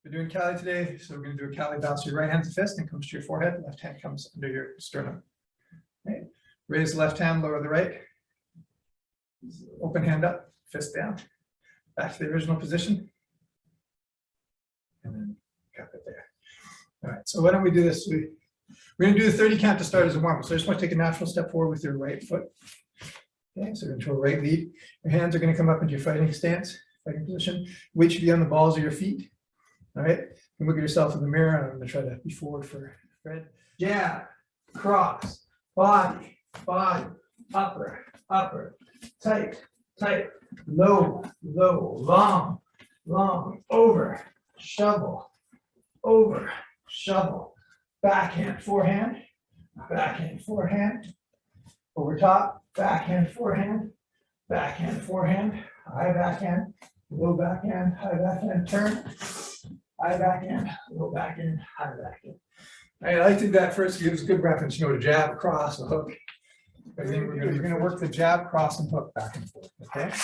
We're doing Cali today, so we're going to do a Cali bounce. Your right hand to fist and comes to your forehead. Left hand comes under your sternum. Okay. Raise the left hand, lower the right. Open hand up, fist down. Back to the original position. And then cup it there. All right, so why don't we do this? We're going to do the 30 count to start as a warm-up. So I just want to take a natural step forward with your right foot. Okay, so into a right lead. Your hands are going to come up into your fighting stance, fighting position. Weight should be on the balls of your feet. All right, you look at yourself in the mirror, and I'm going to try to be forward for Fred. Jab, cross, body, body, upper, upper, tight, tight, low, low, long, long, over, shovel, backhand, forehand, over top, backhand, forehand, high backhand, low backhand, high backhand, turn, high backhand, low backhand, high backhand. All right, I like to do that first. It gives good reference, you know, to jab, cross, a hook. Everything we're going to work the jab, cross, and hook back and forth. Okay.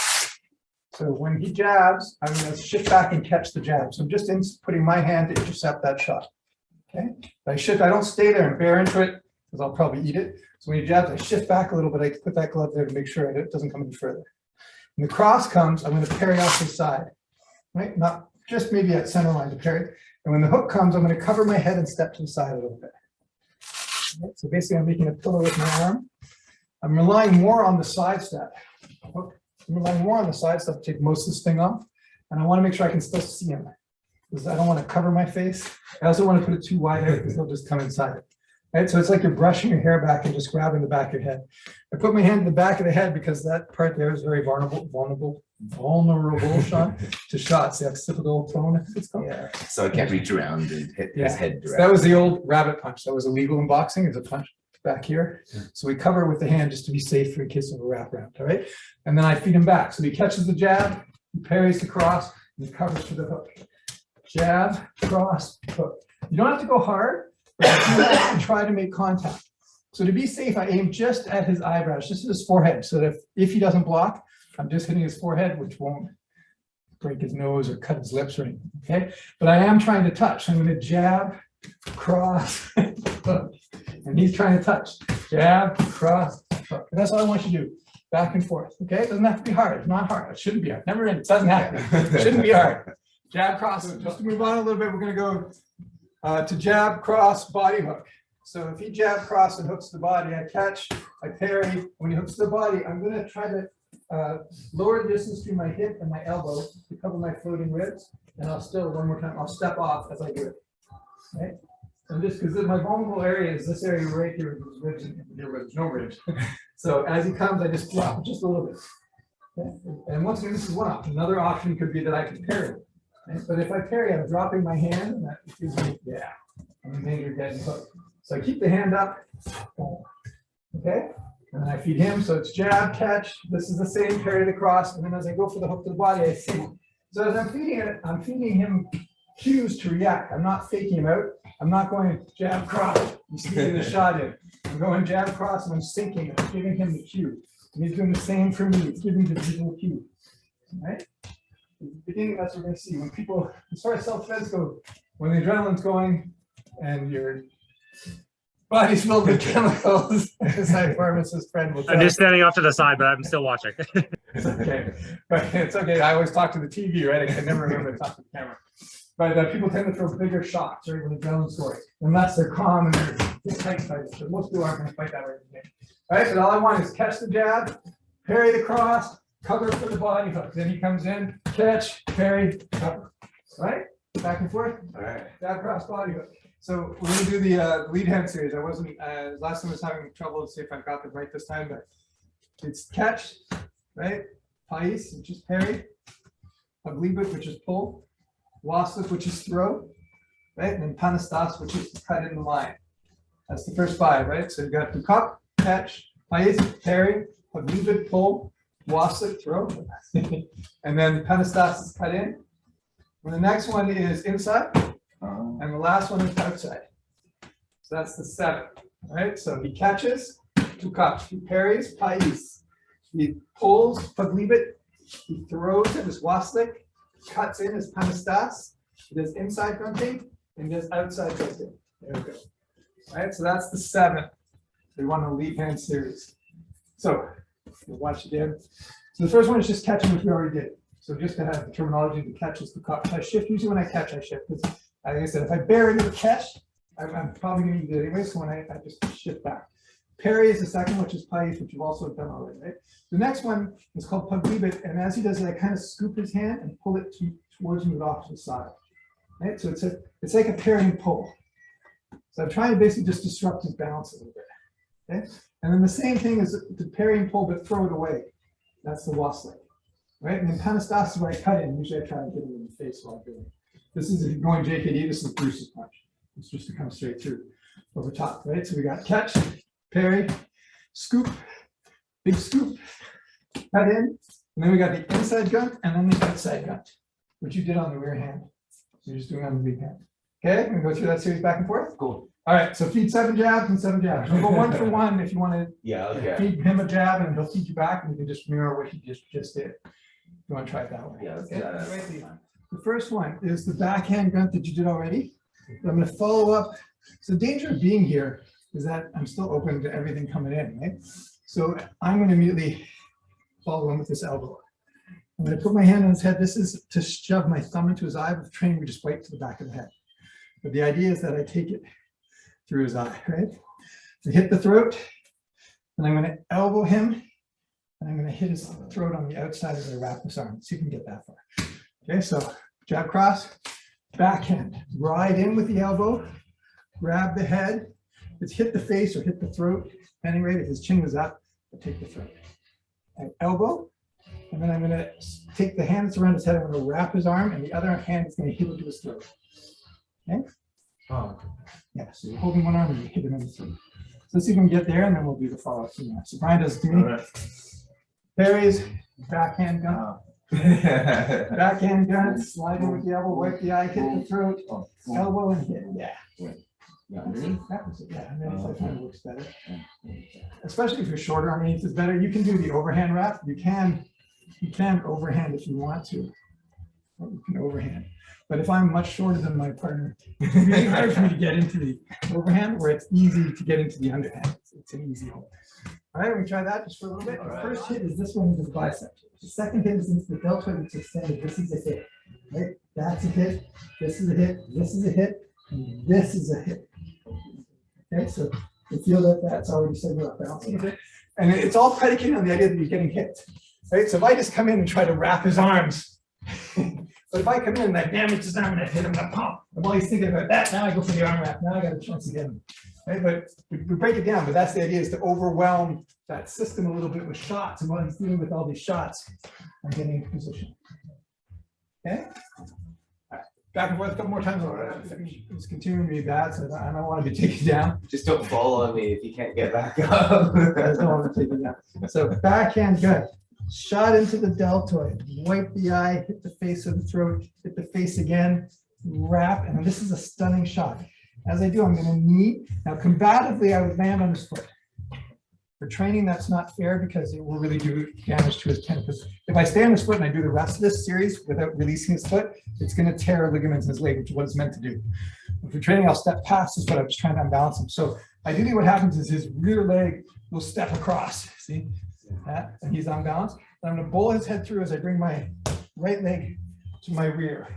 So when he jabs, I'm going to shift back and catch the jab. So I'm just putting my hand to intercept that shot. Okay. I don't stay there and bear into it because I'll probably eat it. So when he jabs, I shift back a little bit. I put that glove there to make sure it doesn't come any further. When the cross comes, I'm going to parry off his side. Right? Not just maybe at center line to parry. And when the hook comes, I'm going to cover my head and step to the side a little bit. Okay. So basically, I'm making a pillow with my arm. I'm relying more on the side step. I'm relying more on the side step to take most of this thing off. And I want to make sure I can still see him. Because I don't want to cover my face. I also want to put it too wide out because he'll just come inside it. Right? So it's like you're brushing your hair back and just grabbing the back of your head. I put my hand in the back of the head because that part there is very vulnerable, Sean, to shots. The occipital bone, I think it's called. Yeah. So I can't reach around and hit his head directly. So that was the old rabbit punch. That was illegal in boxing. It's a punch back here. So we cover with the hand just to be safe in case of a wraparound. All right. And then I feed him back. So he catches the jab, he parries the cross, and he covers for the hook. Jab, cross, hook. You don't have to go hard, but you have to try to make contact. So to be safe, I aim just at his eyebrows, just at his forehead, so that if he doesn't block, I'm just hitting his forehead, which won't break his nose or cut his lips or anything. Okay, but I am trying to touch. So I'm going to jab, cross, hook, and he's trying to touch. Jab, cross, hook. And that's all I want you to do. Back and forth. Okay, it doesn't have to be hard. It's not hard. It shouldn't be hard. Never. It doesn't have to. It shouldn't be hard. Jab, cross. Just to move on a little bit, we're going to go to jab, cross, body hook. So if he jab, cross, and hooks the body, I catch, I parry. When he hooks the body, I'm going to try to lower the distance between my hip and my elbow to cover my floating ribs. And I'll still, one more time, I'll step off as I do it. Okay? And just because my vulnerable area is this area right here, with ribs and ribs, no ribs. So as he comes, I just drop just a little bit. Okay? And once again, this is one option. Another option could be that I can parry. Okay? But if I parry, I'm dropping my hand, and that gives me, I'm in danger of getting hooked. So I keep the hand up, okay? And then I feed him, so it's jab, catch. This is the same, parry the cross, and then as I go for the hook to the body, I see. So as I'm feeding it, I'm feeding him cues to react. I'm not faking him out. I'm not going jab, cross, I'm sneaking the shot in. I'm going jab, cross, and I'm sinking it. I'm giving him the cue. And he's doing the same for me. He's giving me the visual cue, right? At the beginning, that's what we're going to see. When people, as far as self-defense go, when the adrenaline's going and your body's filled with chemicals, as my pharmacist friend will tell. I'm just standing off to the side, but I'm still watching. It's okay. But it's okay. I always talk to the TV, right? I can never remember to talk to the camera. But people tend to throw bigger shots, right, when the adrenaline's going, unless they're calm and they're tight fighters. But most people aren't going to fight that way today. All right, but all I want is catch the jab, parry the cross, cover for the body hook. Then he comes in, catch, parry, cover. All right? Back and forth. All right. Jab, cross, body hook. So we're going to do the lead hand series. I wasn't, last time I was having trouble to see if I got them right this time, but it's catch, right? Pais, which is parry. Paglibit, which is pull. Waslick, which is throw, right? And then Panastas, which is cut in the line. That's the first five, right? So you got the cup, catch, Pais, parry, Paglibit, pull, Waslick, throw. And then Panastas is cut in. And the next one is inside. And the last one is outside. So that's the 7, right? So he catches, 2 cups. He parries, Pais. He pulls, Paglibit. He throws it as Waslick. Cuts in as Panastas. He does inside grunting and does outside grunting. There we go. All right, so that's the 7. We want to lead hand series. So we'll watch it again. So the first one is just catching, which we already did. So just to have the terminology, the catch is the cut. I shift. Usually when I catch, I shift. Because like I said, if I bear into the catch, I'm probably going to do it anyway. So when I just shift back. Parry is the second, which is pais, which you've also done already, right? The next one is called pagibit, and as he does it, I kind of scoop his hand and pull it towards me off to the side. Right? So it's like a parry and pull. So I'm trying to basically just disrupt his balance a little bit. Okay? And then the same thing is the parry and pull, but throw it away. That's the wasling. Right? And then panastas is where I cut in. Usually I try and get him in the face while I'm doing it. This is if you're going JKD, this is Bruce's punch. It's just to come straight through over top, right? So we got catch, parry, scoop, big scoop, cut in, and then we got the inside grunt and then the outside grunt, which you did on the rear hand. So you're just doing on the lead hand. Okay, I'm gonna go through that series back and forth. Cool. All right, so feed 7 jabs and 7 jabs. We'll go 1 for 1 if you want to Yeah, okay. feed him a jab and he'll feed you back, and you can just mirror what he just did. If you want to try it that way. Yeah, let's do Okay? that. Right, Leon. The first one is the backhand grunt that you did already. I'm going to follow up. So the danger of being here is that I'm still open to everything coming in, right? So I'm going to immediately follow him with this elbow. I'm going to put my hand on his head. This is to shove my thumb into his eye. With training, we just wipe to the back of the head. But the idea is that I take it through his eye, right? So hit the throat, and I'm going to elbow him, and I'm going to hit his throat on the outside as I wrap his arm. See if we can get that far. Okay, so jab cross, backhand, ride in with the elbow, grab the head. It's hit the face or hit the throat, depending right. If his chin was up, I'll take the throat. I elbow, and then I'm going to take the hand that's around his head. I'm going to wrap his arm, and the other hand is going to hit into his throat. Okay. Oh, Yeah, so you're holding one arm and you hit him in the throat. So let's see if we can get there, and then we'll do the follow-up from there. So Brian does it to me. right. Parries, backhand gun. Backhand gun, slide in with the elbow, wipe the eye, hit the throat, elbow and hit. Yeah. Yeah. That was it. Yeah, and then it kind of works better. Especially if you're shorter underneath is better. You can do the overhand wrap. You can overhand if you want to. You can overhand. But if I'm much shorter than my partner, it's really hard for me to get into the overhand, where it's easy to get into the underhand. It's an easy hole. All right, we try that just for a little bit. The first hit is this one into the bicep. The second hit is into the deltoid, which is extended. This is a hit. Right? That's a hit. This is a hit. This is a hit. And this is a hit. Okay, so you feel that that's already setting you up balancing a bit. And it's all predicated on the idea that you're getting hit. Right? So if I just come in and try to wrap his arms, but if I come in and I damage his arm and I hit him in the pump, and while he's thinking about that, now I go for the arm wrap. Now I got a chance to get him. Right? But we break it down, but that's the idea, is to overwhelm that system a little bit with shots. And while he's dealing with all these shots, I'm getting into position. Okay? All right. Back and forth a couple more times. It's continuing to be bad, so I don't want to be taken down. Just don't fall on me if you can't get back up. I don't want to take it down. So backhand good. Shot into the deltoid, wipe the eye, hit the face of the throat, hit the face again, wrap, and this is a stunning shot. As I do, I'm going to knee. Now, combatively, I would land on his foot. For training, that's not fair because it will really do damage to his tendon. Because if I stay on his foot and I do the rest of this series without releasing his foot, it's going to tear ligaments in his leg, which is what it's meant to do. But for training, I'll step past his foot. I'm just trying to unbalance him. So ideally, what happens is his rear leg will step across. See? That, and he's unbalanced. And I'm going to bowl his head through as I bring my right leg to my rear.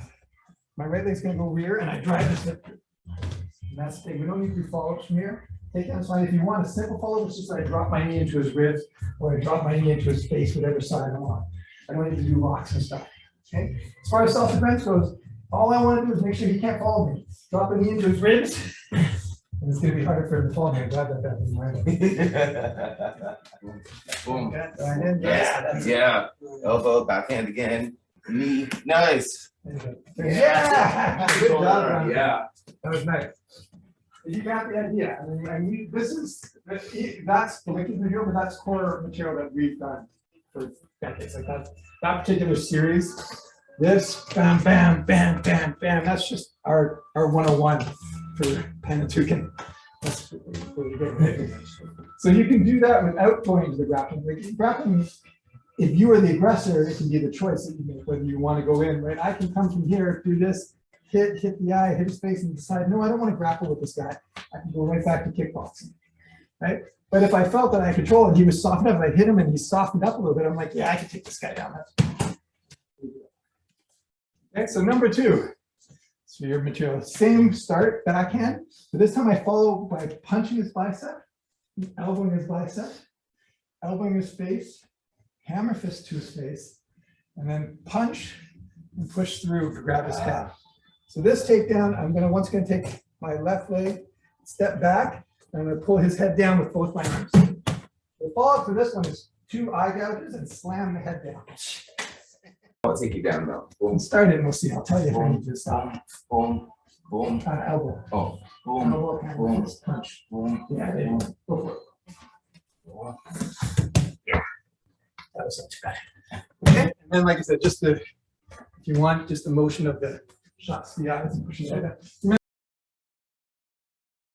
My right leg's going to go rear, and I drive this hip through. And that's big. We don't need to do follow-ups from here. Take down fine. If you want a simple follow-up, it's just I drop my knee into his ribs, or I drop my knee into his face, whatever side I want. I don't need to do locks and stuff. Okay. As far as self-defense goes, all I want to do is make sure he can't follow me. Drop a knee into his ribs. And it's going to be harder for him to follow me. I'm glad that that was my Boom. Yeah. Yeah. Elbow, backhand again. Knee. Nice. Yeah. Good job, Ron. Yeah. That was nice. You got the idea. I mean, this is that's the wicked material, but that's core material that we've done for decades. Like that particular series. This bam, bam, bam, bam, bam. That's just our 101 for Panatukan. That's what we're getting. So you can do that without going to the grappling. Like grappling, if you are the aggressor, it can be the choice that you make whether you want to go in. Right? I can come from here, do this, hit the eye, hit his face, and decide, no, I don't want to grapple with this guy. I can go right back to kickboxing, right? But if I felt that I control and he was soft enough, I hit him and he softened up a little bit, I'm like, yeah, I can take this guy down. Okay, so number 2. So your material, same start, backhand, but this time I follow by punching his bicep, elbowing his bicep, elbowing his face, hammer fist to his face, and then punch and push through to grab his head. So this takedown, I'm gonna once again take my left leg, step back, and I'm gonna pull his head down with both my arms. The follow-up for this one is 2 eye gouges and slam the head down. I'll take you down now. Boom, Start it and we'll see. I'll tell you if I need to stop. boom, boom. Elbow. Oh, boom, Elbow, hammer boom, fist, punch. boom. Yeah, there you go. Go for it. That was not too bad. Okay, and then like I said, just the, if you want, just the motion of the shots to the eyes and pushing it.